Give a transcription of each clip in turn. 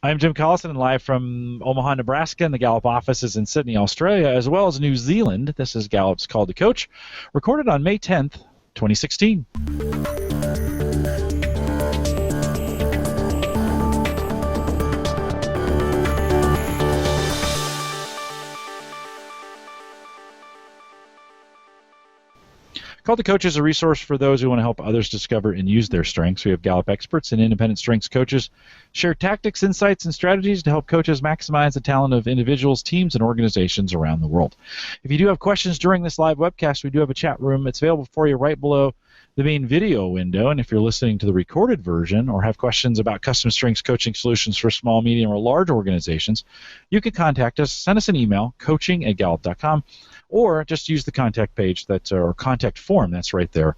I'm Jim Collison, live from Omaha, Nebraska, and the Gallup office is in Sydney, Australia, as well as New Zealand. This is Gallup's Call to Coach, recorded on May 10th, 2016. Call to Coach is a resource for those who want to help others discover and use their strengths. We have Gallup experts and independent strengths coaches share tactics, insights, and strategies to help coaches maximize the talent of individuals, teams, and organizations around the world. If you do have questions during this live webcast, we do have a chat room. It's available for you right below the main video window. And if you're listening to the recorded version or have questions about custom strengths coaching solutions for small, medium, or large organizations, you can contact us. Send us an email, coaching@gallup.com. Or just use the contact page or contact form that's right there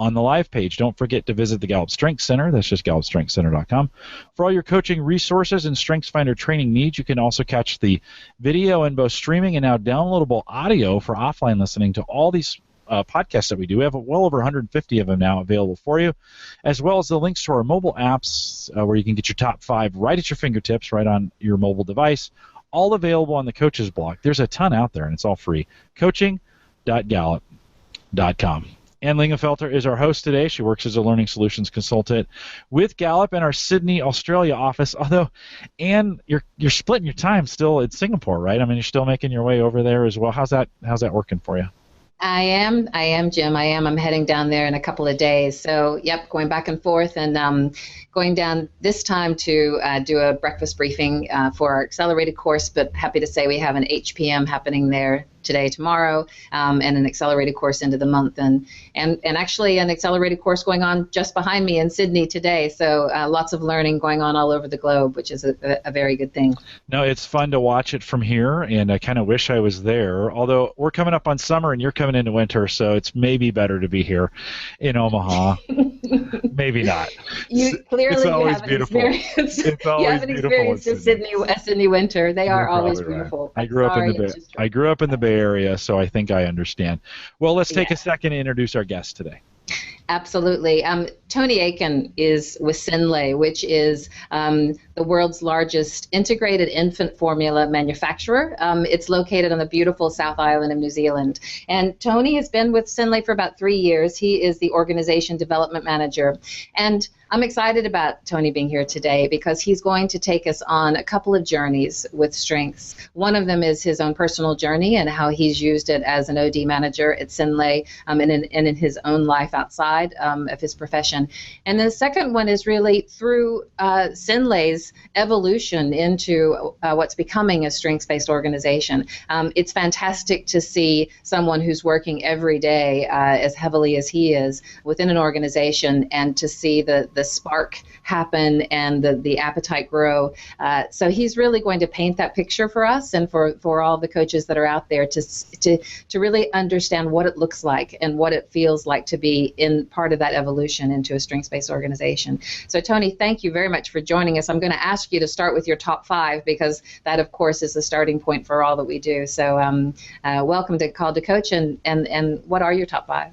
on the live page. Don't forget to visit the Gallup Strengths Center. That's just gallupstrengthscenter.com. For all your coaching resources and StrengthsFinder training needs, you can also catch the video and both streaming and now downloadable audio for offline listening to all these podcasts that we do. We have well over 150 of them now available for you, as well as the links to our mobile apps where you can get your top 5 right at your fingertips, right on your mobile device. All available on the Coaches blog. There's a ton out there, and it's all free. Coaching.gallup.com. Ann Lingenfelter is our host today. She works as a learning solutions consultant with Gallup in our Sydney, Australia office. Although, Ann, you're splitting your time still in Singapore, right? I mean, you're still making your way over there as well. How's that working for you? I am, Jim. I'm heading down there in a couple of days. So, yep, going back and forth and going down this time to do a breakfast briefing for our accelerated course, but happy to say we have an HPM happening there today, tomorrow, and an accelerated course into the month, and actually an accelerated course going on just behind me in Sydney today. So lots of learning going on all over the globe, which is a very good thing. No, it's fun to watch it from here, and I kind of wish I was there. Although we're coming up on summer and you're coming into winter, so it's maybe better to be here in Omaha. Maybe not. Clearly, you have beautiful. Experienced. It's always you have an experience in Sydney winter. They are always beautiful. Right. I grew up in the Bay Area, so I think I understand. Well, let's take a second to introduce our guest today. Absolutely. Tony Aiken is with Synlait, which is the world's largest integrated infant formula manufacturer. It's located on the beautiful South Island of New Zealand. And Tony has been with Synlait for about 3 years. He is the organization development manager. And I'm excited about Tony being here today because he's going to take us on a couple of journeys with strengths. One of them is his own personal journey and how he's used it as an OD manager at Synlait and in his own life outside of his profession. And the second one is really through Synlait's evolution into what's becoming a strengths-based organization. It's fantastic to see someone who's working every day as heavily as he is within an organization and to see the spark happen and the appetite grow. So he's really going to paint that picture for us and for all the coaches that are out there to really understand what it looks like and what it feels like to be in part of that evolution into a strengths-based organization. So Tony, thank you very much for joining us. I'm going to ask you to start with your top 5 because that, of course, is the starting point for all that we do. So welcome to Call to Coach, and what are your top 5?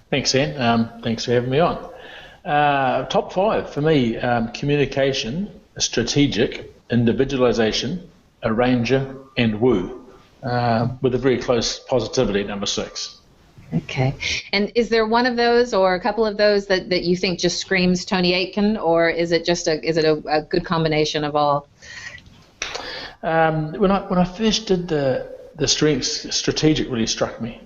Thanks, Ann. Thanks for having me on. Top 5 for me: communication, strategic, individualization, arranger, and woo, with a very close positivity, number 6. Okay. And is there one of those or a couple of those that you think just screams Tony Aiken, or is it just a good combination of all? When I first did the strengths, strategic really struck me.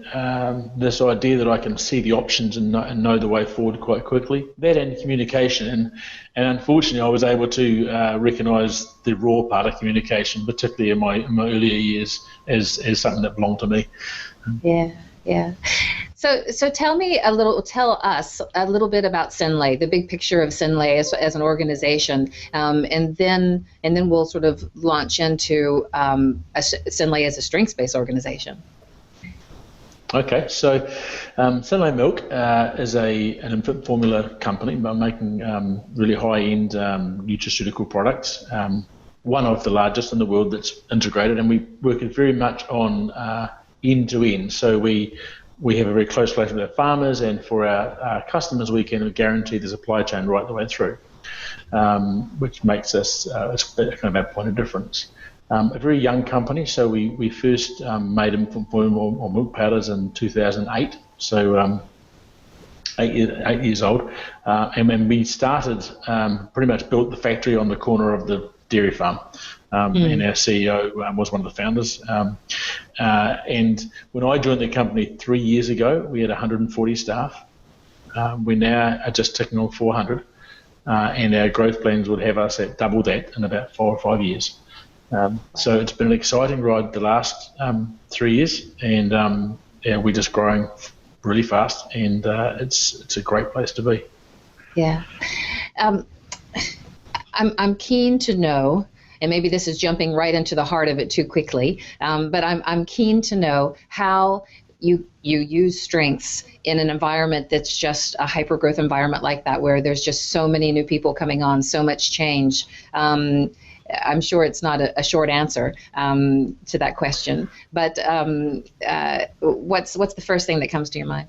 This idea that I can see the options and know the way forward quite quickly. That and communication, and unfortunately I was able to recognise the raw part of communication, particularly in my earlier years, as something that belonged to me. Yeah. So tell us a little bit about Synlait, the big picture of Synlait as an organization, and then we'll sort of launch into Synlait as a strengths-based organization. Okay, so Synlait Milk is an infant formula company making really high-end nutraceutical products. One of the largest in the world that's integrated, and we work very much on end-to-end. So we have a very close relationship with our farmers, and for our customers, we can guarantee the supply chain right the way through. which makes us it's kind of our point of difference. A very young company, so we first made infant formula or milk powders in 2008, so 8 years old, and when we started, pretty much built the factory on the corner of the dairy farm, and our CEO was one of the founders. And when I joined the company 3 years ago, we had 140 staff. We now are just ticking on 400, and our growth plans would have us at double that in about 4 or 5 years. So it's been an exciting ride the last 3 years, and we're just growing really fast, and it's a great place to be. Yeah. I'm keen to know, and maybe this is jumping right into the heart of it too quickly, but I'm keen to know how you use strengths in an environment that's just a hyper-growth environment like that, where there's just so many new people coming on, so much change. I'm sure it's not a short answer to that question, but what's the first thing that comes to your mind?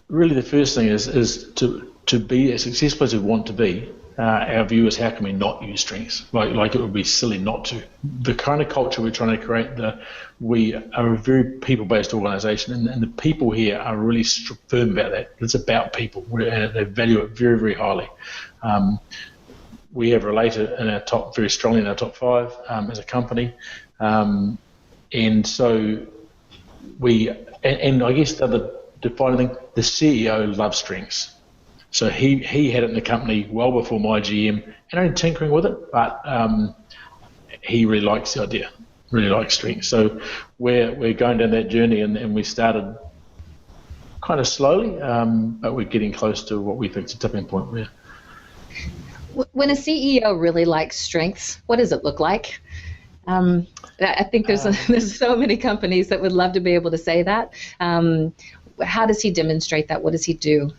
Really, the first thing is to be as successful as we want to be. Our view is, how can we not use strengths? Like it would be silly not to. The kind of culture we're trying to create, we are a very people-based organisation, and the people here are really firm about that. It's about people, and they value it very, very highly. We have related in our top, very strongly in our top 5 as a company, and so and I guess the other defining thing, the CEO loves strengths. So he had it in the company well before my GM, and only tinkering with it, but he really likes the idea, really likes strengths. So we're going down that journey, and we started kind of slowly, but we're getting close to what we think is a tipping point there. When a CEO really likes strengths, what does it look like? I think there's so many companies that would love to be able to say that. How does he demonstrate that? What does he do?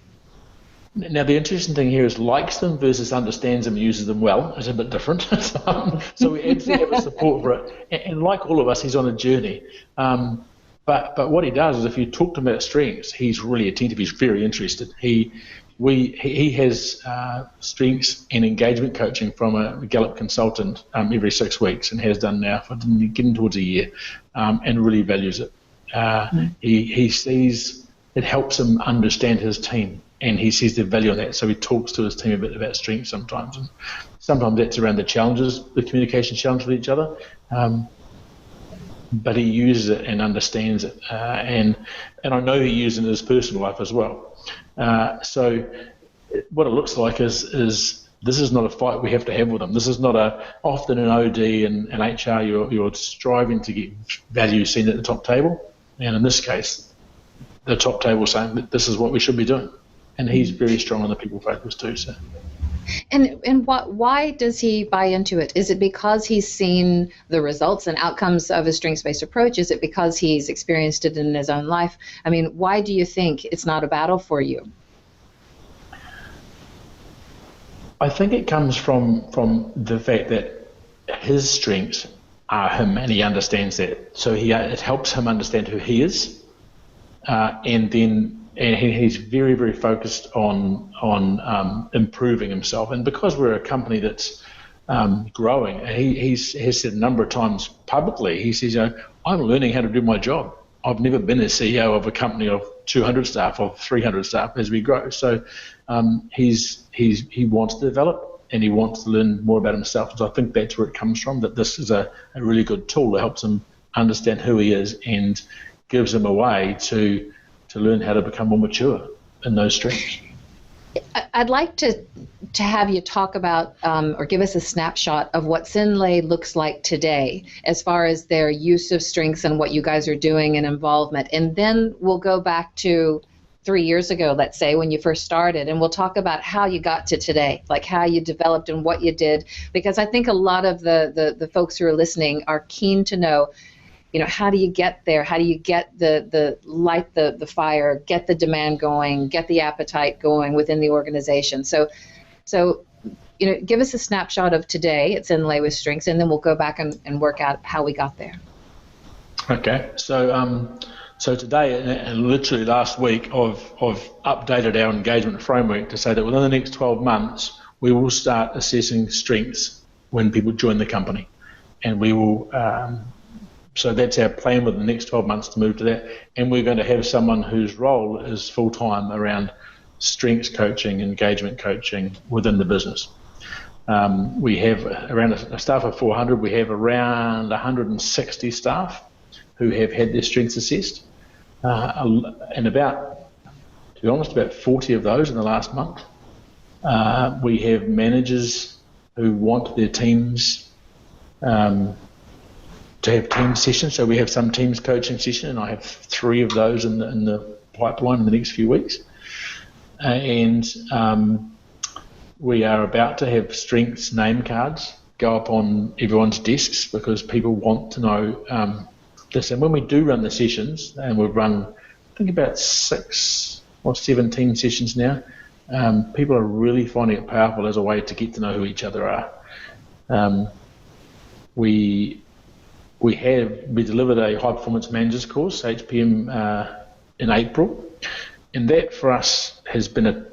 Now, the interesting thing here is likes them versus understands them and uses them well is a bit different. So we absolutely have a support for it. And like all of us, he's on a journey. But what he does is, if you talk to him about strengths, he's really attentive. He's very interested. He has strengths and engagement coaching from a Gallup consultant every 6 weeks, and has done now for getting towards a year, and really values it. He sees it helps him understand his team, and he sees the value in that. So he talks to his team a bit about strengths sometimes, and sometimes that's around the challenges, the communication challenge with each other. But he uses it and understands it, and I know he uses it in his personal life as well. So what it looks like is this is not a fight we have to have with them. This is not often in OD and HR you're striving to get value seen at the top table, and in this case, the top table is saying that this is what we should be doing, and he's very strong on the people focus too. So. And why does he buy into it? Is it because he's seen the results and outcomes of a strengths-based approach? Is it because he's experienced it in his own life? I mean, why do you think it's not a battle for you? I think it comes from the fact that his strengths are him, and he understands that. So it helps him understand who he is, and he's very, very focused on improving himself. And because we're a company that's growing, he has said a number of times publicly, he says, I'm learning how to do my job. I've never been a CEO of a company of 200 staff or 300 staff as we grow. So he wants to develop, and he wants to learn more about himself. So I think that's where it comes from, that this is a really good tool that helps him understand who he is and gives him a way to learn how to become more mature in those strengths. I'd like to have you talk about or give us a snapshot of what Synlait looks like today as far as their use of strengths and what you guys are doing and involvement. And then we'll go back to 3 years ago, let's say, when you first started, and we'll talk about how you got to today, like how you developed and what you did, because I think a lot of the folks who are listening are keen to know, how do you get there? How do you get light the fire, get the demand going, get the appetite going within the organization? So give us a snapshot of today at Synlait with Strengths, and then we'll go back and work out how we got there. Okay. So So today, and literally last week, I've updated our engagement framework to say that within the next 12 months, we will start assessing strengths when people join the company. And we will, so that's our plan within the next 12 months to move to that. And we're going to have someone whose role is full-time around strengths coaching, engagement coaching within the business. We have around a staff of 400, we have around 160 staff who have had their strengths assessed. And about, to be honest, about 40 of those in the last month. We have managers who want their teams to have team sessions. So we have some teams coaching session, and I have 3 of those in the pipeline in the next few weeks. And we are about to have strengths name cards go up on everyone's desks because people want to know this. And when we do run the sessions, and we've run, I think, about 6 or 17 sessions now, people are really finding it powerful as a way to get to know who each other are. We delivered a high performance managers course, HPM, in April, and that for us has been it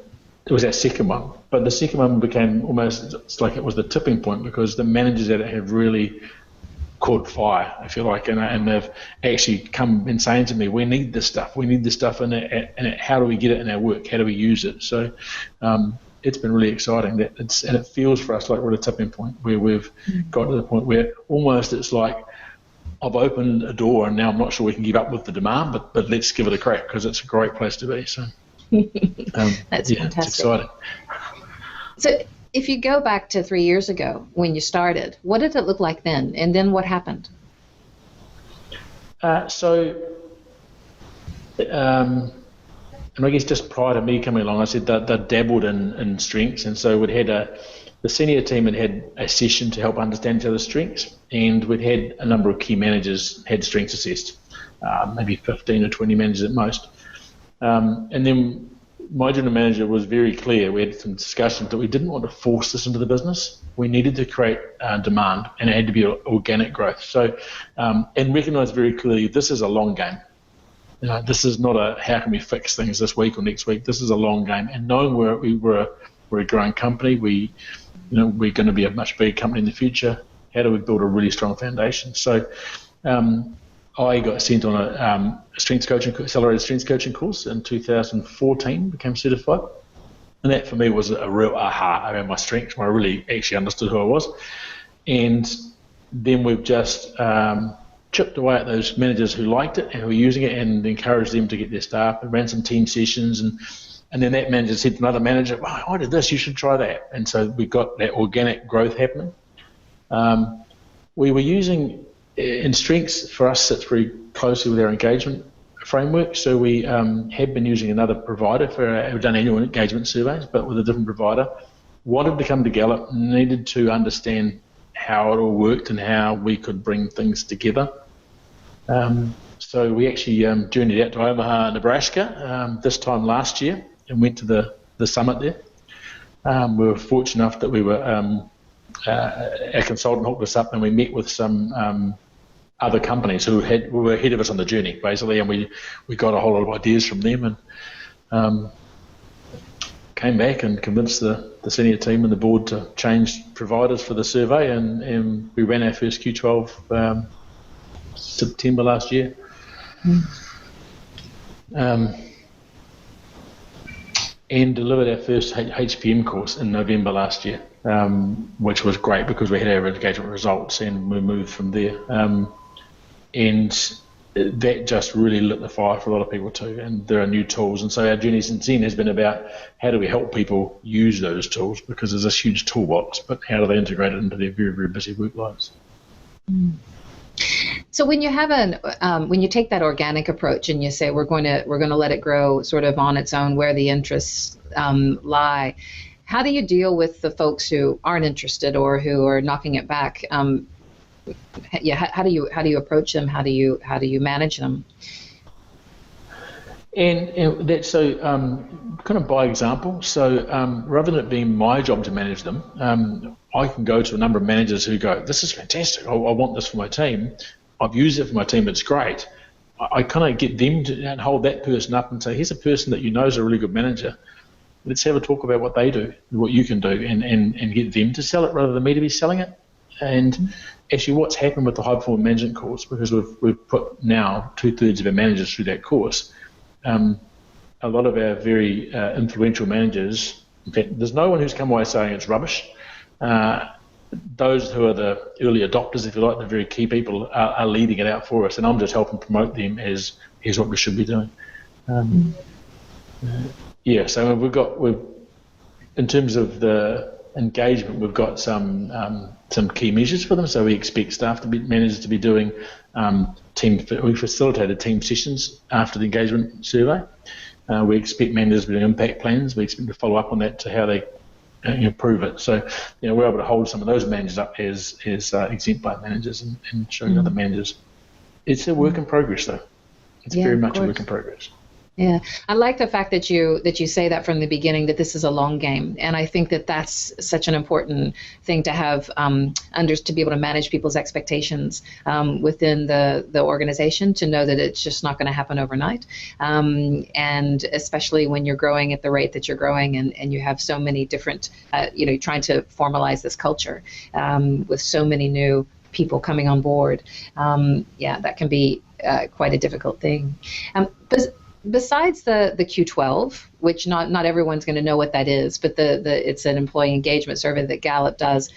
was our second one, but the second one became almost, it's like it was the tipping point because the managers at it have really caught fire, if you like, and they've actually come and saying to me, we need this stuff, and how do we get it in our work, how do we use it? So it's been really exciting, and it feels for us like we're at a tipping point where we've got to the point where almost it's like I've opened a door and now I'm not sure we can keep up with the demand, but let's give it a crack because it's a great place to be. So that's fantastic. It's exciting. So if you go back to 3 years ago when you started, what did it look like then? And then what happened? And I guess just prior to me coming along, I said that they dabbled in strengths, and so we'd had the senior team had a session to help understand each other's strengths, and we'd had a number of key managers had strengths assessed, maybe 15 or 20 managers at most. And then my general manager was very clear. We had some discussions that we didn't want to force this into the business. We needed to create demand, and it had to be organic growth. So, and recognise very clearly this is a long game. This is not a how can we fix things this week or next week. This is a long game. And knowing we're a growing company, we're going to be a much bigger company in the future. How do we build a really strong foundation? So, I got sent on a accelerated strengths coaching course in 2014, became certified. And that for me was a real aha around my strengths, where I really actually understood who I was. And then we've just chipped away at those managers who liked it and who were using it and encouraged them to get their staff and ran some team sessions. And then that manager said to another manager, well, I did this, you should try that. And so we got that organic growth happening. We were using, in strengths for us, sits very closely with our engagement framework. So we had been using another provider we've done annual engagement surveys, but with a different provider. Wanted to come to Gallup, needed to understand how it all worked and how we could bring things together. So we actually journeyed out to Omaha, Nebraska this time last year and went to the summit there. We were fortunate enough that we were our consultant hooked us up, and we met with some other companies who were ahead of us on the journey, basically, and we got a whole lot of ideas from them, and came back and convinced the senior team and the board to change providers for the survey, and we ran our first Q12 September last year. And delivered our first HPM course in November last year, which was great because we had our engagement results and we moved from there. And that just really lit the fire for a lot of people too, and there are new tools. And so our journey since then has been about how do we help people use those tools, because there's this huge toolbox, but how do they integrate it into their very, very busy work lives? So when you have when you take that organic approach and you say we're going to let it grow sort of on its own where the interests lie, how do you deal with the folks who aren't interested or who are knocking it back? How do you approach them? How do you manage them? And that's so kind of by example. So rather than it being my job to manage them, I can go to a number of managers who go, this is fantastic, I want this for my team. I've used it for my team, it's great. I kind of get them to and hold that person up and say, here's a person that you know is a really good manager. Let's have a talk about what they do, what you can do, and get them to sell it rather than me to be selling it. And actually what's happened with the high performance management course, because we've put now 2/3 of our managers through that course, a lot of our very influential managers, in fact, there's no one who's come away saying it's rubbish. Those who are the early adopters, if you like, the very key people, are leading it out for us, and I'm just helping promote them as here's what we should be doing. So we've in terms of the engagement, we've got some key measures for them. So we expect managers to be doing we facilitated team sessions after the engagement survey. We expect managers to be doing impact plans. We expect to follow up on that to how they improve it. So, we're able to hold some of those managers up as exemplar managers and show other managers. It's a work in progress, though. It's very much a work in progress. Yeah, I like the fact that you say that from the beginning, that this is a long game, and I think that that's such an important thing to have to be able to manage people's expectations within the organization, to know that it's just not going to happen overnight, and especially when you're growing at the rate that you're growing, and you have so many different, trying to formalize this culture with so many new people coming on board. That can be quite a difficult thing. Besides the Q12, which not everyone's going to know what that is, but it's an employee engagement survey that Gallup does.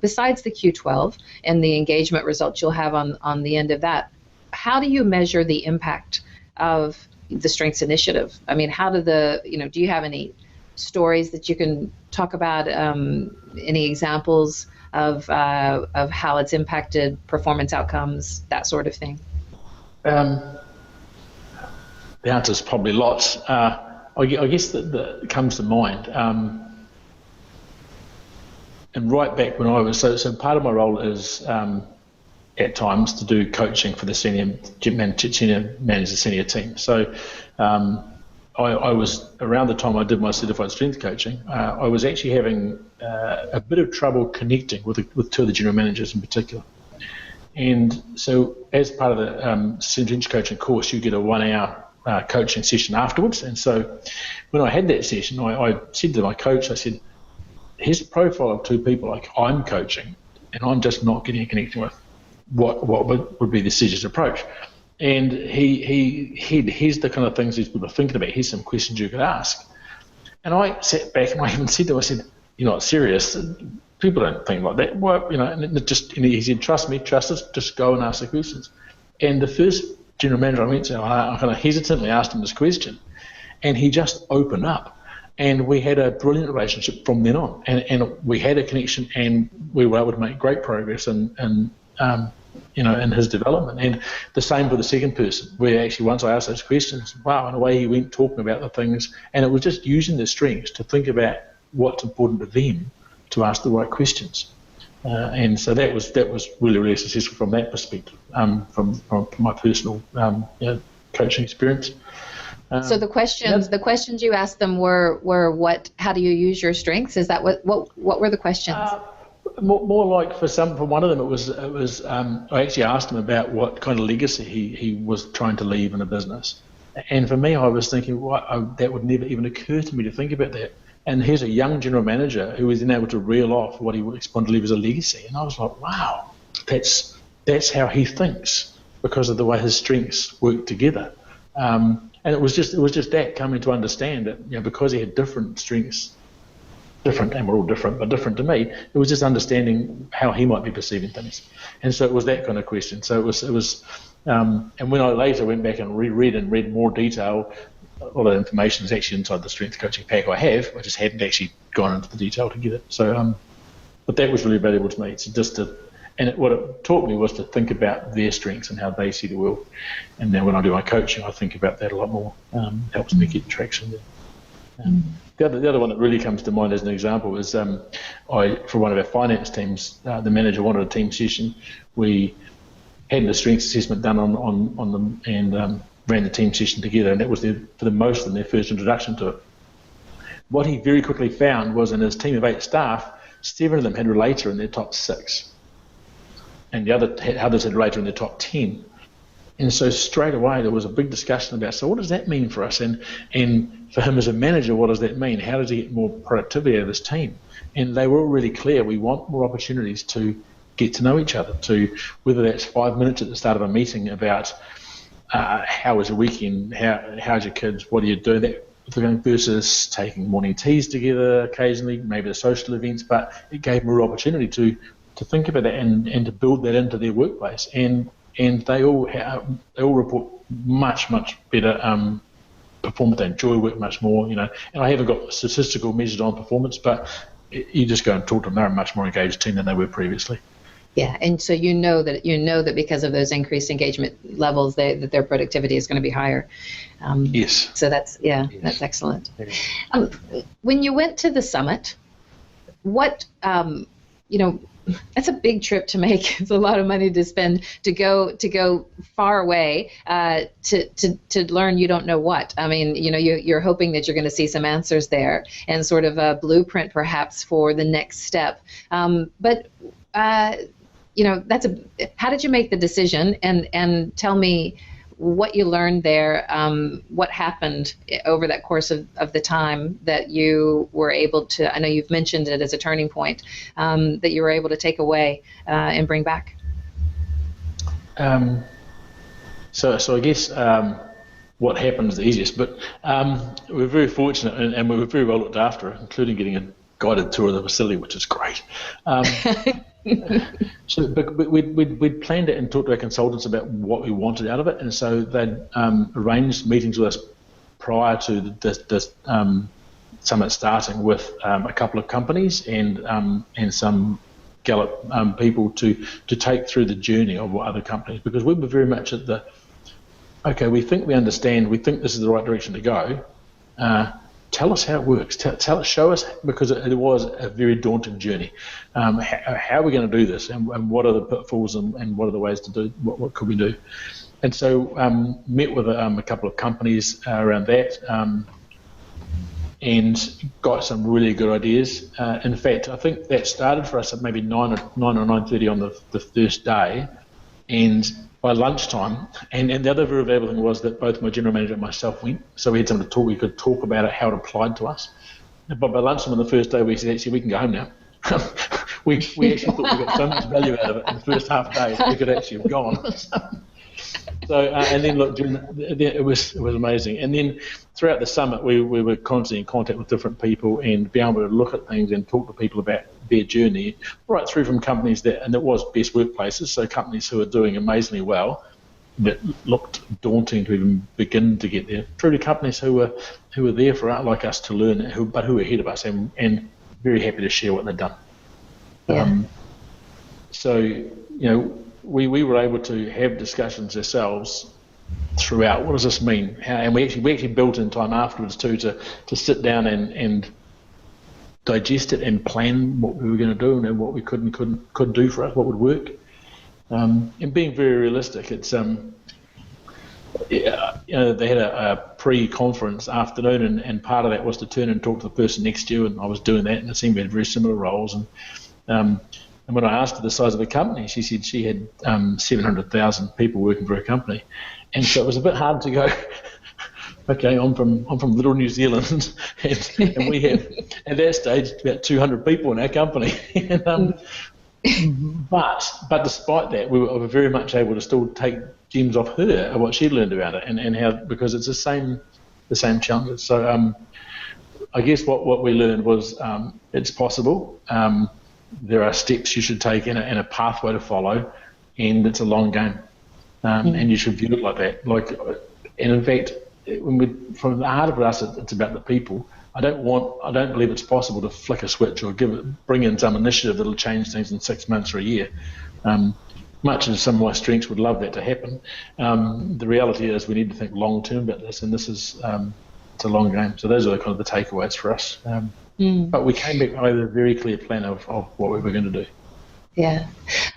Besides the Q12 and the engagement results you'll have on the end of that, how do you measure the impact of the Strengths Initiative? I mean, how do do you have any stories that you can talk about? Any examples of how it's impacted performance outcomes, that sort of thing? The answer is probably lots. I guess that comes to mind. And right back when I was, so part of my role is at times to do coaching for the senior managers, senior team. So I was, around the time I did my certified strength coaching, I was actually having a bit of trouble connecting with two of the general managers in particular. And so as part of the strength coaching course, you get a 1 hour coaching session afterwards. And so when I had that session, I said to my coach, I said, here's a profile of two people like I'm coaching, and I'm just not getting a connection with what would be the decision's approach. And here's the kind of things these people are thinking about. Here's some questions you could ask. And I sat back and I even said to him, I said, you're not serious. People don't think like that. Well, and he said, trust us, just go and ask the questions. And the first general manager I went to, I kind of hesitantly asked him this question, and he just opened up, and we had a brilliant relationship from then on, and we had a connection, and we were able to make great progress in his development. And the same for the second person, where actually once I asked those questions, wow, and away he went talking about the things, and it was just using their strengths to think about what's important to them, to ask the right questions. And so that was really, really successful from that perspective, from my personal coaching experience. So the questions you asked them were what? How do you use your strengths? Is that what were the questions? More like for one of them, it was I actually asked him about what kind of legacy he was trying to leave in a business, and for me, I was thinking, that would never even occur to me to think about that. And here's a young general manager who was then able to reel off what he wanted to leave as a legacy. And I was like, wow, that's how he thinks, because of the way his strengths work together. And it was just that, coming to understand that, because he had different strengths, and we're all different, but different to me, it was just understanding how he might be perceiving things. And so it was that kind of question. So it was and when I later went back and read more detail, all of the information is actually inside the strength coaching pack I have. I just hadn't actually gone into the detail to get it. So, but that was really valuable to me. It's what it taught me was to think about their strengths and how they see the world. And then when I do my coaching, I think about that a lot more. Helps me get traction there. The other one that really comes to mind as an example is for one of our finance teams, the manager wanted a team session. We had the strengths assessment done on them, and ran the team session together, and that was for the most of them, their first introduction to it. What he very quickly found was, in his team of 8 staff, 7 of them had relator in their top 6, and the others had relator in their top 10. And so straight away there was a big discussion about, so what does that mean for us? And for him as a manager, what does that mean? How does he get more productivity out of his team? And they were all really clear. We want more opportunities to get to know each other, to whether that's 5 minutes at the start of a meeting about how was your weekend, how's your kids, what are you doing, that versus taking morning teas together occasionally, maybe the social events, but it gave more opportunity to think about that and to build that into their workplace. And they all report much better performance. They enjoy work much more, And I haven't got statistical measures on performance, but you just go and talk to them. They're a much more engaged team than they were previously. Yeah, and so you know that because of those increased engagement levels, that their productivity is going to be higher. Yes. So that's excellent. When you went to the summit, what that's a big trip to make. It's a lot of money to spend to go far away to learn you don't know what. I mean, you're hoping that you're going to see some answers there and sort of a blueprint perhaps for the next step. But how did you make the decision? And tell me what you learned there, what happened over that course of the time that you were able to, I know you've mentioned it as a turning point, that you were able to take away and bring back. So I guess what happened is the easiest, but we're very fortunate and we were very well looked after, including getting a guided tour of the facility, which is great. But we'd planned it and talked to our consultants about what we wanted out of it, and so they'd arranged meetings with us prior to the summit starting with a couple of companies and some Gallup people to take through the journey of what other companies, because we were very much at okay, we think we understand, we think this is the right direction to go. Tell us how it works. Show us, because it was a very daunting journey. How are we going to do this, and what are the pitfalls, and what are the ways to do? What could we do? And so met with a couple of companies around that, and got some really good ideas. In fact, I think that started for us at maybe 9 or 9:30 on the first day, and by lunchtime, and the other very valuable thing was that both my general manager and myself went, so we had something to talk. We could talk about it, how it applied to us. But by lunchtime on the first day, we said, actually, we can go home now. we actually thought we got so much value out of it in the first half day, we could actually have gone. So and then look, it was amazing. And then throughout the summit, we were constantly in contact with different people and be able to look at things and talk to people about their journey, right through from companies and it was best workplaces, so companies who are doing amazingly well that looked daunting to even begin to get there, through to companies who were there for like us to learn, but who were ahead of us and very happy to share what they'd done. Yeah. So we were able to have discussions ourselves throughout. What does this mean? And we actually built in time afterwards too to sit down and digest it and plan what we were going to do and what we could and couldn't do for us, what would work. And being very realistic, it's they had a pre-conference afternoon, and part of that was to turn and talk to the person next to you, and I was doing that, and it seemed we had very similar roles. And when I asked her the size of the company, she said she had 700,000 people working for her company, and so it was a bit hard to go. Okay, I'm from little New Zealand, and we have at that stage about 200 people in our company. But despite that, we were very much able to still take gems off her of what she'd learned about it, and how, because it's the same challenges. So I guess what we learned was it's possible. There are steps you should take and a pathway to follow, and it's a long game, and you should view it like that. And in fact, from the heart of us, it's about the people. I don't believe it's possible to flick a switch or bring in some initiative that'll change things in 6 months or a year. Much as some of my strengths would love that to happen, the reality is we need to think long term about this, and this is it's a long game. So those are kind of the takeaways for us. But we came back with a very clear plan of what we were going to do. Yeah,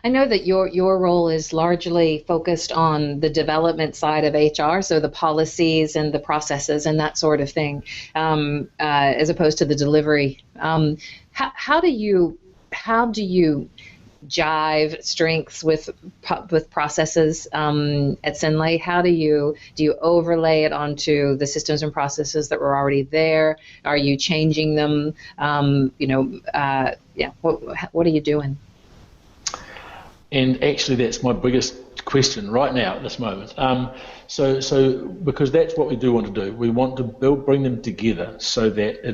I know that your role is largely focused on the development side of HR, so the policies and the processes and that sort of thing, as opposed to the delivery. How do you jive strengths with processes at Sinlay? How do you overlay it onto the systems and processes that were already there? Are you changing them? What are you doing? And actually, that's my biggest question right now at this moment. So because that's what we do want to do. We want to bring them together so that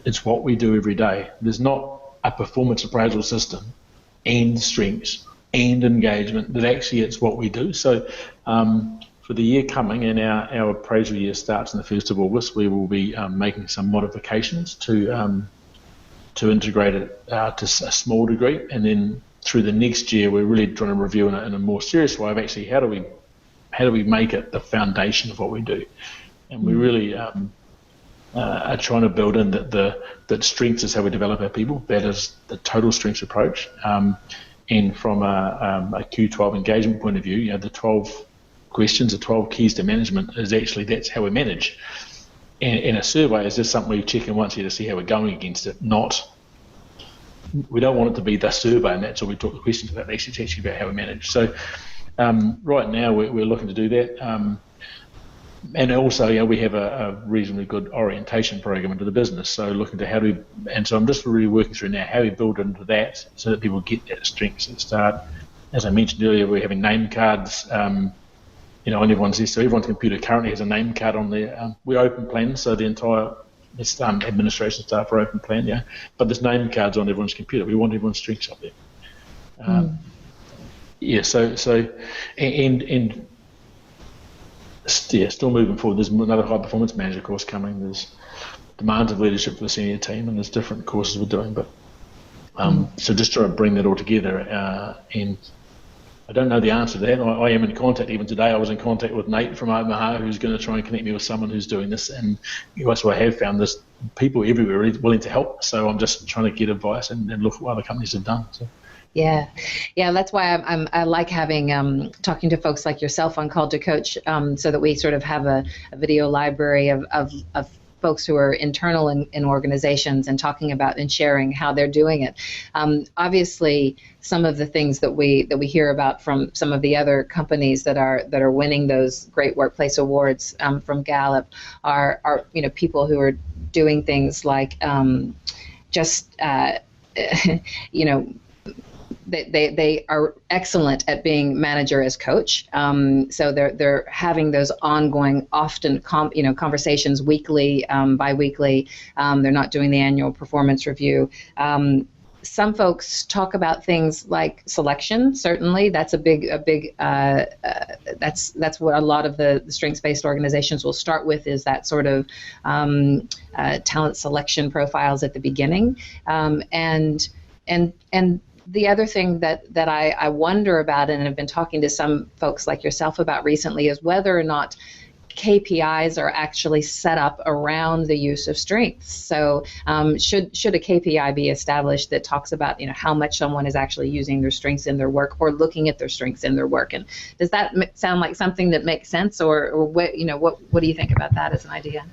it's what we do every day. There's not a performance appraisal system and strengths and engagement, that actually it's what we do. So for the year coming, and our appraisal year starts on the 1st of August, we will be making some modifications to integrate it to a small degree, and then through the next year we're really trying to review in a more serious way of actually how do we make it the foundation of what we do. And we really are trying to build in that strengths is how we develop our people. That is the total strengths approach. And from a Q12 engagement point of view, the 12 questions, the 12 keys to management is actually, that's how we manage. And a survey is just something we check in once a year to see how we're going against it. We don't want it to be the survey and that's all we talk the questions about. It's actually about how we manage. So right now we're looking to do that. And also, we have a reasonably good orientation program into the business. So looking to so I'm just really working through now how we build into that so that people get that strengths at the start. As I mentioned earlier, we're having name cards, on everyone's list. So everyone's computer currently has a name card on there. We're open plan, so the entire administration staff are open plan, but there's name cards on everyone's computer. We want everyone's strengths up there. Still moving forward. There's another high performance manager course coming. There's demands of leadership for the senior team, and there's different courses we're doing. But so just trying to bring that all together. And I don't know the answer to that. I am in contact. Even today, I was in contact with Nate from Omaha, who's going to try and connect me with someone who's doing this. And that's what I have found. There's people everywhere really willing to help. So I'm just trying to get advice and look at what other companies have done. So. Yeah, that's why I like having talking to folks like yourself on Called to Coach, so that we sort of have a video library of folks who are internal in organizations and talking about and sharing how they're doing it. Obviously, some of the things that we hear about from some of the other companies that are winning those great workplace awards from Gallup are people who are doing things like They are excellent at being manager as coach. So they're having those ongoing, often conversations weekly, biweekly. They're not doing the annual performance review. Some folks talk about things like selection. Certainly, that's that's what a lot of the strengths-based organizations will start with, is that sort of talent selection profiles at the beginning, and the other thing that I wonder about, and have been talking to some folks like yourself about recently, is whether or not KPIs are actually set up around the use of strengths. So should a KPI be established that talks about how much someone is actually using their strengths in their work, or looking at their strengths in their work? And does that sound like something that makes sense, or what do you think about that as an idea?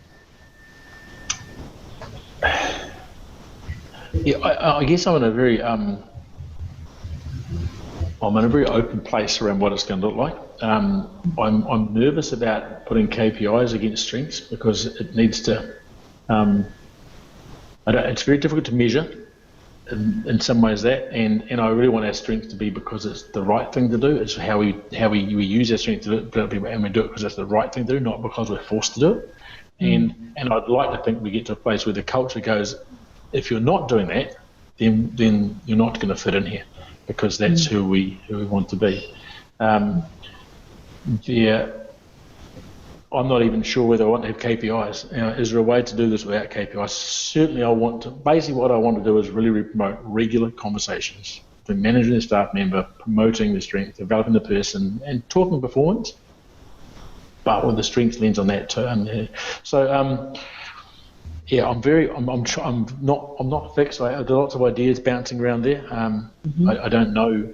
Yeah, I guess I'm in a very open place around what it's going to look like. I'm nervous about putting KPIs against strengths because it needs to. It's very difficult to measure in some ways and I really want our strengths to be because it's the right thing to do. It's how we use our strengths to develop people, and we do it because it's the right thing to do, not because we're forced to do it. And I'd like to think we get to a place where the culture goes, if you're not doing that, then you're not going to fit in here, because that's who we want to be. I'm not even sure whether I want to have KPIs. Is there a way to do this without KPIs? Certainly basically what I want to do is really promote regular conversations between manager and staff member, promoting the strength, developing the person, and talking performance, but with the strengths lens on that too. So I'm not fixed. There are lots of ideas bouncing around there. I don't know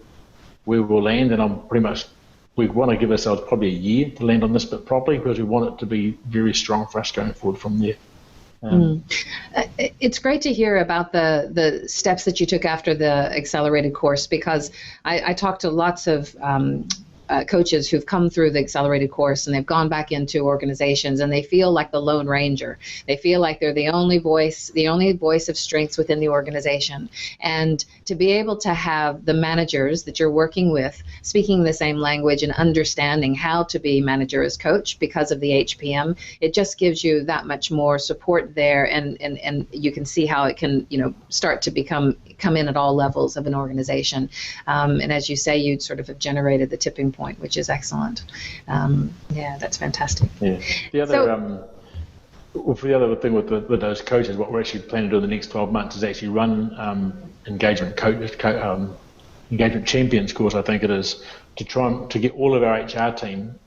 where we'll land, and we want to give ourselves probably a year to land on this bit properly, because we want it to be very strong for us going forward from there. It's great to hear about the steps that you took after the accelerated course, because I talked to lots of coaches who've come through the accelerated course and they've gone back into organizations and they feel like the Lone Ranger. They feel like they're the only voice of strengths within the organization. And to be able to have the managers that you're working with speaking the same language and understanding how to be manager as coach because of the HPM, it just gives you that much more support there, and you can see how it can, start to come in at all levels of an organization. And as you say, you sort of have generated the tipping point, which is excellent. Yeah, that's fantastic. Yeah. The other thing with those coaches, what we're actually planning to do in the next 12 months is actually run engagement champions course, I think it is, to try to get all of our HR team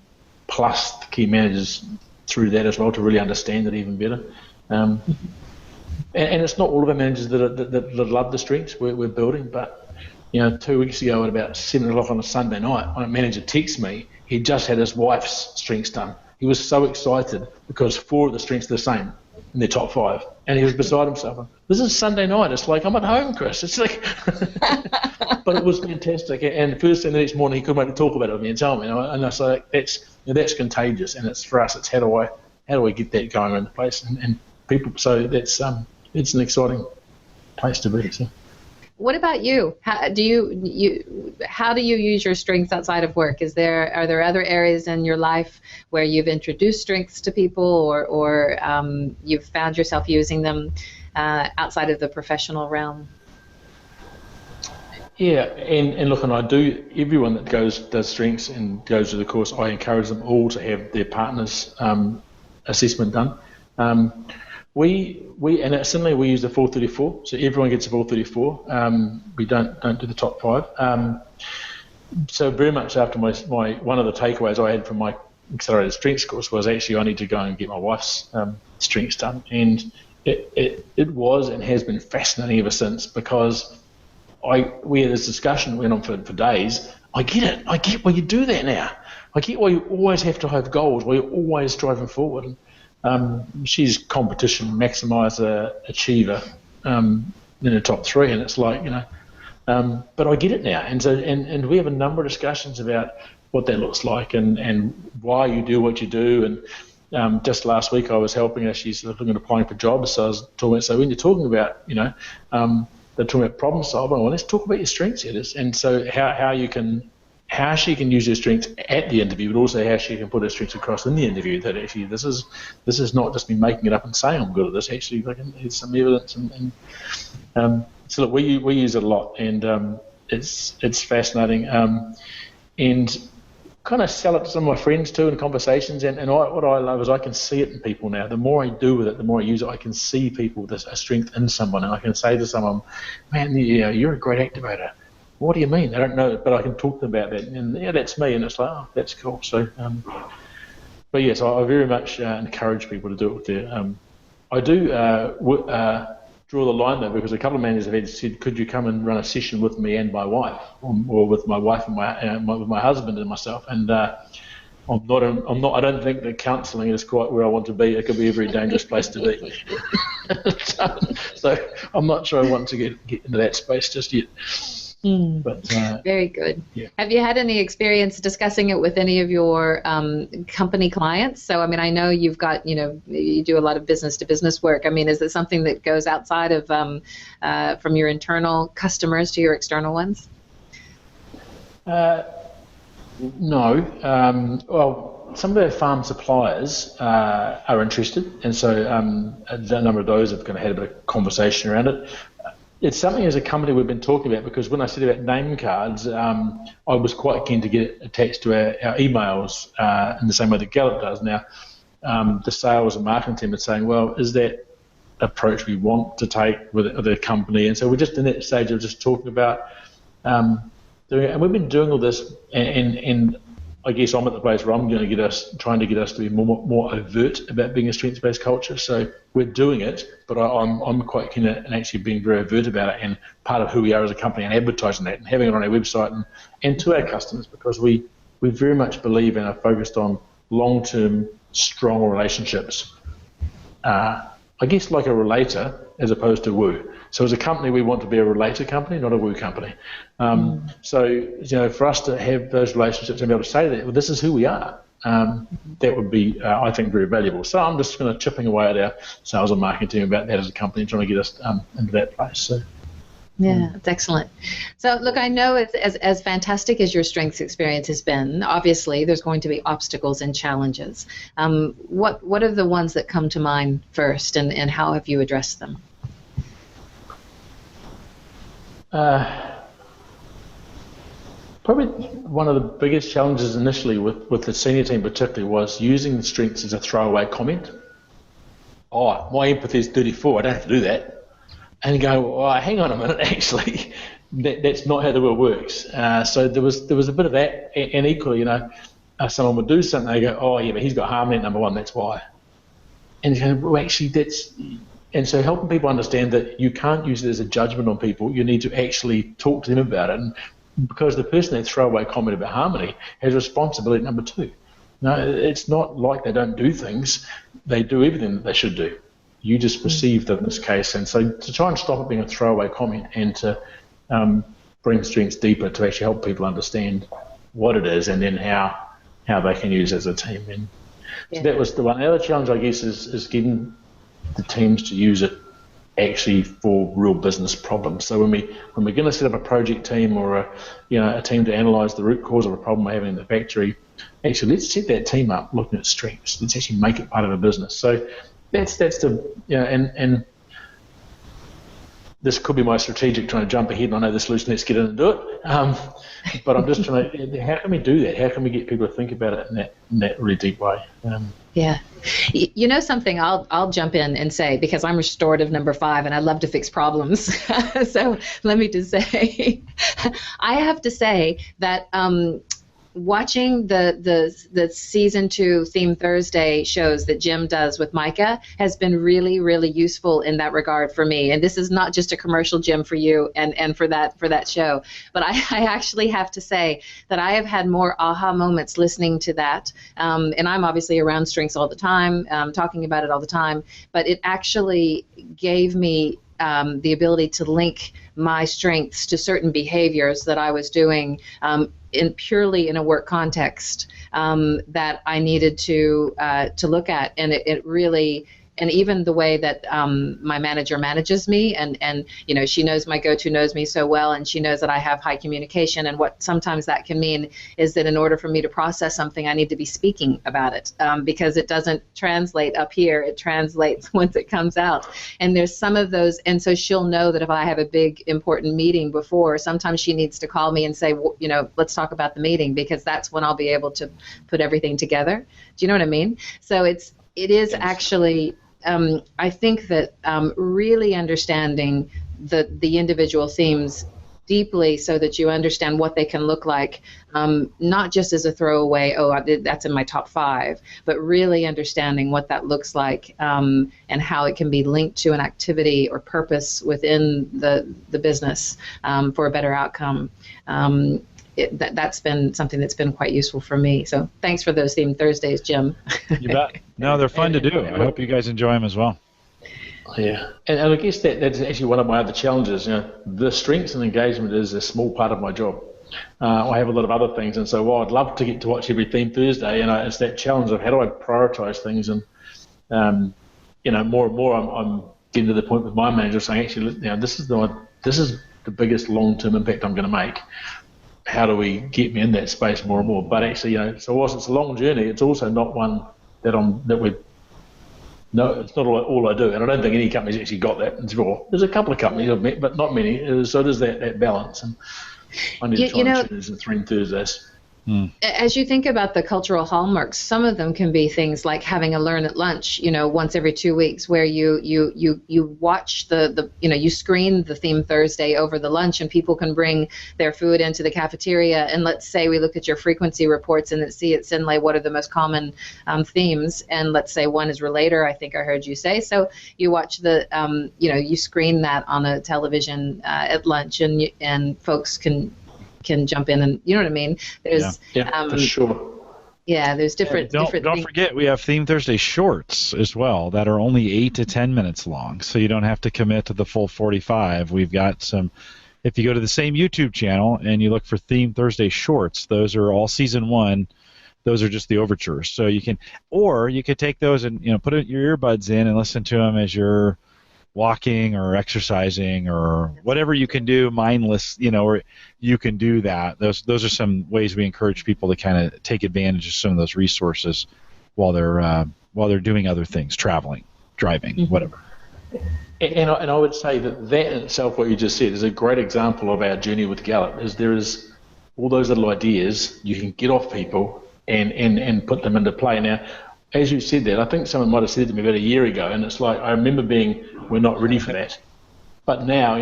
plus the key managers through that as well, to really understand it even better. And it's not all of our managers that love the strengths we're building, but 2 weeks ago at about 7 o'clock on a Sunday night, when a manager texted me, he just had his wife's strengths done. He was so excited because 4 of the strengths are the same in their top 5, and he was beside himself. This is Sunday night. It's like, I'm at home, Chris. It's like, but it was fantastic. And the first thing the next morning, he couldn't wait to talk about it with me and tell me. And I was like, that's contagious. And it's for us. It's how do I get that going in the place and people. So that's it's an exciting place to be. So. What about you? How do you use your strengths outside of work? Are there other areas in your life where you've introduced strengths to people, or you've found yourself using them outside of the professional realm? Yeah, and look, and I do. Everyone that does strengths and goes to the course, I encourage them all to have their partner's assessment done. We similarly we use the 434, so everyone gets a 434. We don't do the top 5. So very much after my one of the takeaways I had from my accelerated strengths course was actually I need to go and get my wife's strengths done, and it was and has been fascinating ever since, because we had this discussion that went on for days. I get it. I get why you do that now. I get why you always have to have goals, why you're always driving forward. She's competition maximizer achiever in the top 3, and it's like, but I get it now, and so and we have a number of discussions about what that looks like and why you do what you do. And just last week I was helping her. She's looking at applying for jobs, so I was talking. So when you're talking about, they're talking about problem solving. Well, let's talk about your strengths here, and so how she can use her strengths at the interview, but also how she can put her strengths across in the interview. That actually this is not just me making it up and saying I'm good at this. Actually, there's some evidence, and so look, we use it a lot, and it's fascinating, and kind of sell it to some of my friends too in conversations. And what I love is I can see it in people now. The more I do with it, the more I use it, I can see people. There's a strength in someone, and I can say to someone, "Man, you're a great activator." What do you mean? I don't know, but I can talk to them about that, and that's me, and it's like, oh, that's cool. So, but yes, I very much encourage people to do it with their. I do draw the line though, because a couple of managers have said, "Could you come and run a session with me and my wife, or with my wife and with my husband and myself?" And I'm not. I don't think that counselling is quite where I want to be. It could be a very dangerous place to be. So I'm not sure I want to get into that space just yet. But, very good. Yeah. Have you had any experience discussing it with any of your company clients? So, I mean, I know you've got, you do a lot of business-to-business work. I mean, is it something that goes outside of from your internal customers to your external ones? No. Well, some of our farm suppliers are interested, and so a number of those have kind of had a bit of conversation around it. It's something as a company we've been talking about, because when I said about name cards, I was quite keen to get it attached to our emails in the same way that Gallup does. Now, the sales and marketing team are saying, well, is that approach we want to take with the company? And so we're just in that stage of just talking about doing it. And we've been doing all this, and I guess I'm at the place where I'm going to trying to get us to be more overt about being a strengths-based culture. So we're doing it, but I'm quite keen at actually being very overt about it, and part of who we are as a company, and advertising that and having it on our website and to our customers, because we very much believe and are focused on long-term, strong relationships I guess, like a relator as opposed to woo. So as a company, we want to be a relator company, not a woo company. So, for us to have those relationships and be able to say that, well, this is who we are, that would be, I think, very valuable. So I'm just kind of chipping away at our sales and marketing team about that as a company, trying to get us into that place. So. Yeah, that's excellent. So, look, I know as fantastic as your strengths experience has been, obviously there's going to be obstacles and challenges. What are the ones that come to mind first, and how have you addressed them? Probably one of the biggest challenges initially with the senior team particularly was using the strengths as a throwaway comment. Oh, my empathy is 34, I don't have to do that. And you go, oh, hang on a minute, actually, that's not how the world works. So there was a bit of that, and equally, someone would do something, they go, oh yeah, but he's got harmony at number one, that's why. And you go, well, actually, and so helping people understand that you can't use it as a judgment on people, you need to actually talk to them about it, and because the person that throw away comment about harmony has responsibility at number two. No, it's not like they don't do things, they do everything that they should do. You just perceive them in this case, and so to try and stop it being a throwaway comment and to bring strengths deeper to actually help people understand what it is and then how they can use it as a team. And so that was the one. The other challenge, I guess, is getting the teams to use it actually for real business problems. So when we're going to set up a project team or a team to analyse the root cause of a problem we're having in the factory, actually let's set that team up looking at strengths. Let's actually make it part of a business. So that's the and this could be my strategic trying to jump ahead, and I know the solution. Let's get in and do it. But I'm just trying to. How can we do that? How can we get people to think about it in that really deep way? Yeah, you know something. I'll jump in and say, because I'm restorative number 5, and I love to fix problems. So let me just say, I have to say that. Watching the season 2 Theme Thursday shows that Jim does with Micah has been really, really useful in that regard for me. And this is not just a commercial, Jim, for you and for that show. But I actually have to say that I have had more aha moments listening to that. And I'm obviously around strengths all the time, talking about it all the time. But it actually gave me the ability to link my strengths to certain behaviors that I was doing purely in a work context that I needed to look at, and it really. And even the way that my manager manages me, and she knows my go-to, knows me so well, and she knows that I have high communication. And what sometimes that can mean is that in order for me to process something, I need to be speaking about it because it doesn't translate up here. It translates once it comes out. And there's some of those, and so she'll know that if I have a big important meeting before, sometimes she needs to call me and say, let's talk about the meeting, because that's when I'll be able to put everything together. Do you know what I mean? So it is actually. I think that really understanding the individual themes deeply so that you understand what they can look like, not just as a throwaway, that's in my top 5, but really understanding what that looks like and how it can be linked to an activity or purpose within the business for a better outcome. That's been something that's been quite useful for me. So thanks for those Theme Thursdays, Jim. You bet. No, they're fun to do. I hope you guys enjoy them as well. Yeah, and I guess that's actually one of my other challenges. The strengths and engagement is a small part of my job. I have a lot of other things, and so while I'd love to get to watch every Theme Thursday, it's that challenge of how do I prioritise things, and more and more I'm getting to the point with my manager saying, actually, this is the biggest long-term impact I'm going to make. How do we get me in that space more and more? But actually, so whilst it's a long journey, it's also not one that it's not all I do, and I don't think any company's actually got that. There's a couple of companies I've met, but not many. So there's that balance, and I need to try and choose the Theme Thursdays. As you think about the cultural hallmarks, some of them can be things like having a learn at lunch, once every 2 weeks, where you watch you screen the Theme Thursday over the lunch, and people can bring their food into the cafeteria. And let's say we look at your frequency reports and see at Sinlay what are the most common themes, and let's say one is relator. I think I heard you say. So you watch you screen that on a television at lunch, and folks can jump in, and you know what I mean. There's for sure. Yeah, there's different Don't things. forget, we have Theme Thursday shorts as well that are only 8 to 10 minutes long, so you don't have to commit to the full 45. We've got some. If you go to the same YouTube channel and you look for Theme Thursday shorts, those are all season 1. Those are just the overtures. So you could take those and put your earbuds in and listen to them as you're walking or exercising or whatever you can do, mindless, or you can do that. Those are some ways we encourage people to kind of take advantage of some of those resources while they're doing other things, traveling, driving, whatever. And I would say that in itself, what you just said, is a great example of our journey with Gallup. There is all those little ideas you can get off people and put them into play. Now, as you said that, I think someone might have said it to me about a year ago, and it's like I remember we're not ready for that. But now,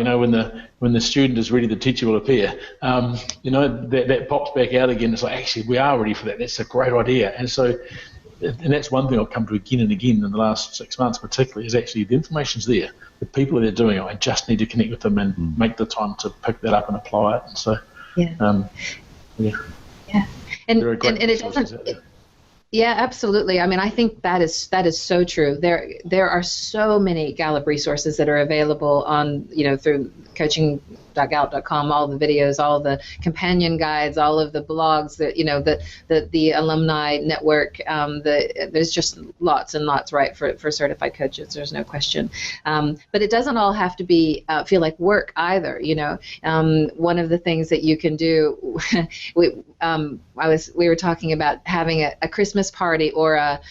when the student is ready, the teacher will appear. That pops back out again. It's like, actually, we are ready for that. That's a great idea. And that's one thing I've come to again and again in the last 6 months, particularly, is actually the information's there. The people that are doing it, I just need to connect with them and make the time to pick that up and apply it. And so, and it doesn't. Yeah, absolutely. I mean, I think that is so true. There are so many Gallup resources that are available on through coaching.gallup.com, all the videos, all the companion guides, all of the blogs that the alumni network. There's just lots and lots, right, for certified coaches. There's no question. But it doesn't all have to be feel like work either. One of the things that you can do, we were talking about having a Christmas party or a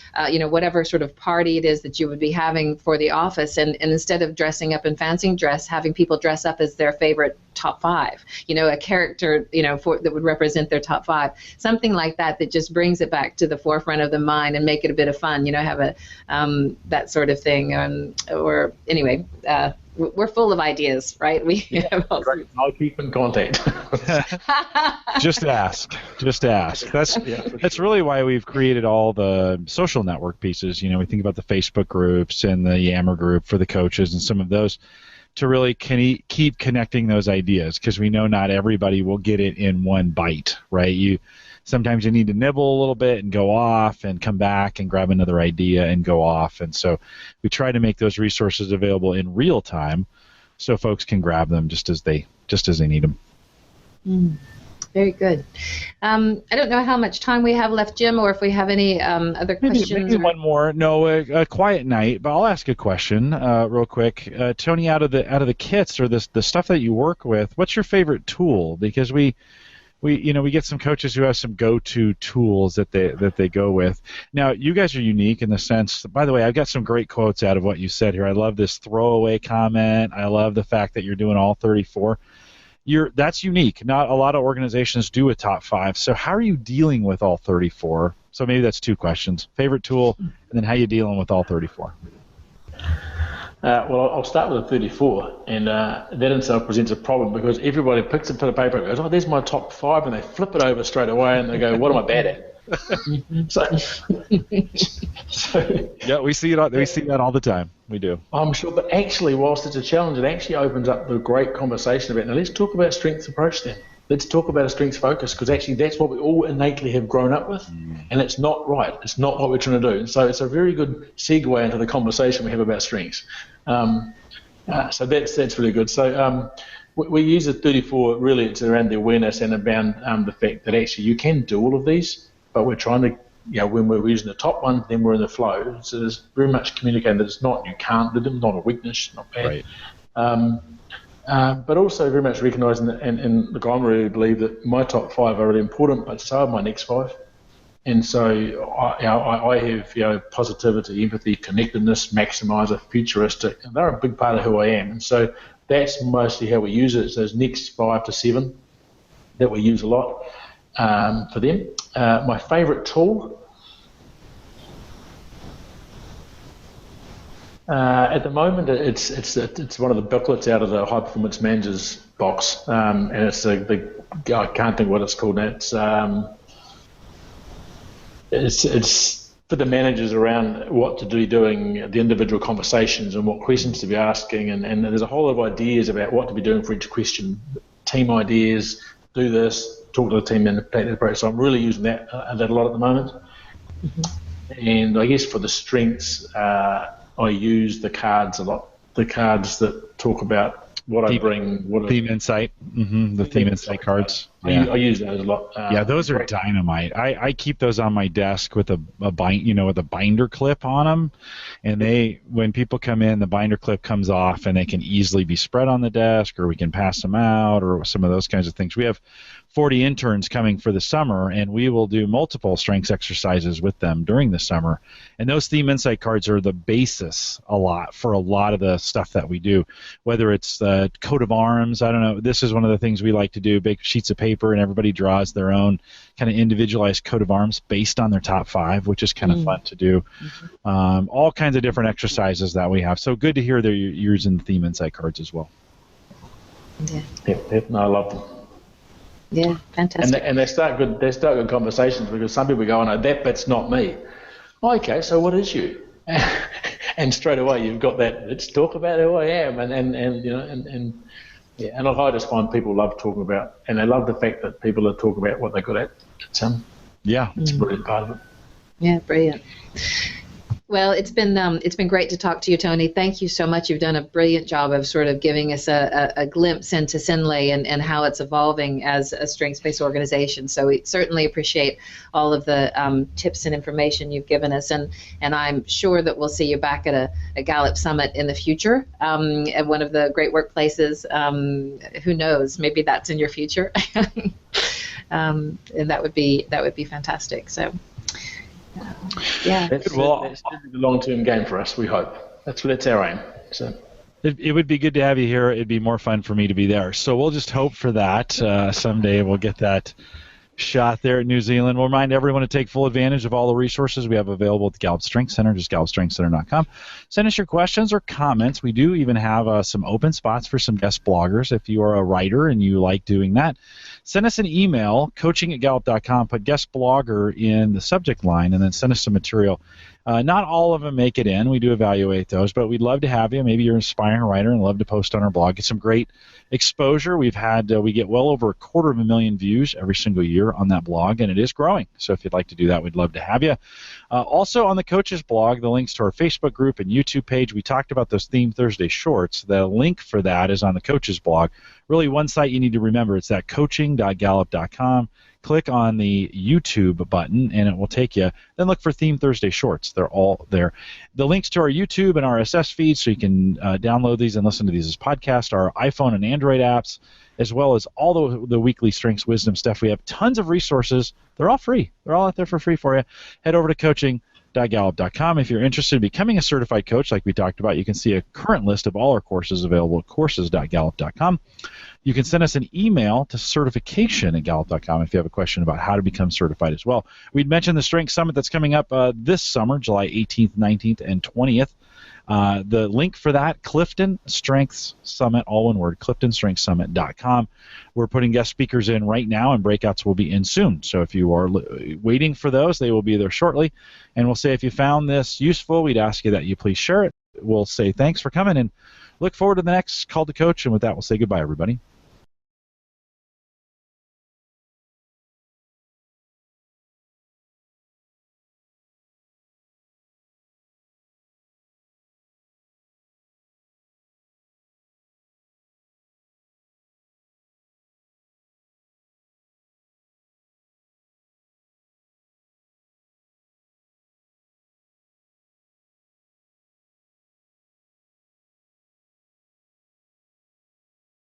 whatever sort of party it is that you would be having for the office, and instead of dressing up in fancy dress, having people dress up as their favorite top 5, a character that would represent their top 5, something like that just brings it back to the forefront of the mind and make it a bit of fun, have a that sort of thing, or anyway. We're full of ideas, right? I'll keep in contact. Just ask. That's really why we've created all the social network pieces. We think about the Facebook groups and the Yammer group for the coaches and some of those to really keep connecting those ideas, because we know not everybody will get it in one bite, right? Sometimes you need to nibble a little bit and go off and come back and grab another idea and go off. And so we try to make those resources available in real time so folks can grab them just as they need them. Very good. I don't know how much time we have left, Jim, or if we have any other questions. Maybe one more. No, a quiet night, but I'll ask a question real quick. Tony, out of the kits or the stuff that you work with, what's your favorite tool? Because we get some coaches who have some go-to tools that they go with. Now, you guys are unique in the sense. By the way, I've got some great quotes out of what you said here. I love this throwaway comment. I love the fact that you're doing all 34. That's unique. Not a lot of organizations do a top 5. So how are you dealing with all 34? So maybe that's 2 questions. Favorite tool, and then how you dealing with all 34? Well, I'll start with the 34, and that in itself presents a problem because everybody picks up a paper and goes, "Oh, there's my top 5," and they flip it over straight away and they go, "What am I bad at?" Yeah, we see that all the time. We do. I'm sure, but actually, whilst it's a challenge, it actually opens up the great conversation about. Now, let's talk about strengths approach then. Let's talk about a strengths focus, because actually that's what we all innately have grown up with, and it's not right. It's not what we're trying to do. And so it's a very good segue into the conversation we have about strengths. So that's really good. So we use the 34, really it's around the awareness and around the fact that actually you can do all of these, but we're trying to, when we're using the top one, then we're in the flow. So there's very much communicating that it's not, you can't do them, not a weakness, not bad. Right. But also very much recognising that, and look, I really believe that my top 5 are really important, but so are my next 5. And so I have positivity, empathy, connectedness, maximizer, futuristic, and they're a big part of who I am. And so that's mostly how we use it. It's those next 5 to 7 that we use a lot for them. My favourite tool at the moment, it's one of the booklets out of the High Performance Managers box, and it's I can't think what it's called now. It's for the managers around what to be doing, the individual conversations and what questions to be asking, and there's a whole lot of ideas about what to be doing for each question, team ideas, do this, talk to the team and the approach. So I'm really using that a lot at the moment. And I guess for the strengths, I use the cards a lot. The cards that talk about what I bring, theme insight, the theme insight cards. Yeah. I use those a lot. Yeah, those are dynamite. I keep those on my desk with a with a binder clip on them, and when people come in, the binder clip comes off, and they can easily be spread on the desk, or we can pass them out, or some of those kinds of things. We have 40 interns coming for the summer, and we will do multiple strengths exercises with them during the summer. And those theme insight cards are the basis for a lot of the stuff that we do, whether it's the coat of arms. I don't know. This is one of the things we like to do, big sheets of paper, and everybody draws their own kind of individualized coat of arms based on their top 5, which is kind of fun to do. All kinds of different exercises that we have. So good to hear that you're using the theme insight cards as well. Yeah. Yep. No, I love them. Yeah, fantastic. And they start good conversations, because some people go, "Oh no, that bit's not me." Okay, so what is you? And straight away you've got that. Let's talk about who I am, and I just find people love talking about, and they love the fact that people are talking about what they're good at. It's a brilliant part of it. Yeah, brilliant. Well, it's been great to talk to you, Tony. Thank you so much. You've done a brilliant job of sort of giving us a glimpse into Sinlay and how it's evolving as a strengths-based organization. So we certainly appreciate all of the tips and information you've given us, and I'm sure that we'll see you back at a Gallup Summit in the future at one of the great workplaces. Who knows? Maybe that's in your future, and that would be fantastic. So. Yeah. That's the long-term game for us, we hope. That's our aim. So. It would be good to have you here. It'd be more fun for me to be there. So we'll just hope for that. Someday we'll get that shot there at New Zealand. We'll remind everyone to take full advantage of all the resources we have available at the Gallup Strengths Center, just gallupstrengthscenter.com. Send us your questions or comments. We do even have some open spots for some guest bloggers. If you are a writer and you like doing that, send us an email, coaching@gallup.com, put guest blogger in the subject line, and then send us some material. Not all of them make it in. We do evaluate those, but we'd love to have you. Maybe you're an aspiring writer and love to post on our blog. Get some great exposure. We get well over 250,000 views every single year on that blog, and it is growing. So if you'd like to do that, we'd love to have you. Also on the Coaches blog, the links to our Facebook group and YouTube page. We talked about those Theme Thursday shorts. The link for that is on the Coaches blog. Really, one site you need to remember, it's that coaching.gallup.com. Click on the YouTube button, and it will take you. Then look for Theme Thursday Shorts. They're all there. The links to our YouTube and RSS feeds, so you can download these and listen to these as podcasts, our iPhone and Android apps, as well as all the weekly Strengths Wisdom stuff. We have tons of resources. They're all free. They're all out there for free for you. Head over to coaching.gallup.com. If you're interested in becoming a certified coach, like we talked about, you can see a current list of all our courses available at courses.gallup.com. You can send us an email to certification@gallup.com if you have a question about how to become certified as well. We'd mentioned the Strength Summit that's coming up this summer, July 18th, 19th, and 20th. The link for that, Clifton Strengths Summit, all one word, CliftonStrengthsSummit.com. We're putting guest speakers in right now, and breakouts will be in soon. So if you are waiting for those, they will be there shortly. And we'll say if you found this useful, we'd ask you that you please share it. We'll say thanks for coming, and look forward to the next Call to Coach. And with that, we'll say goodbye, everybody.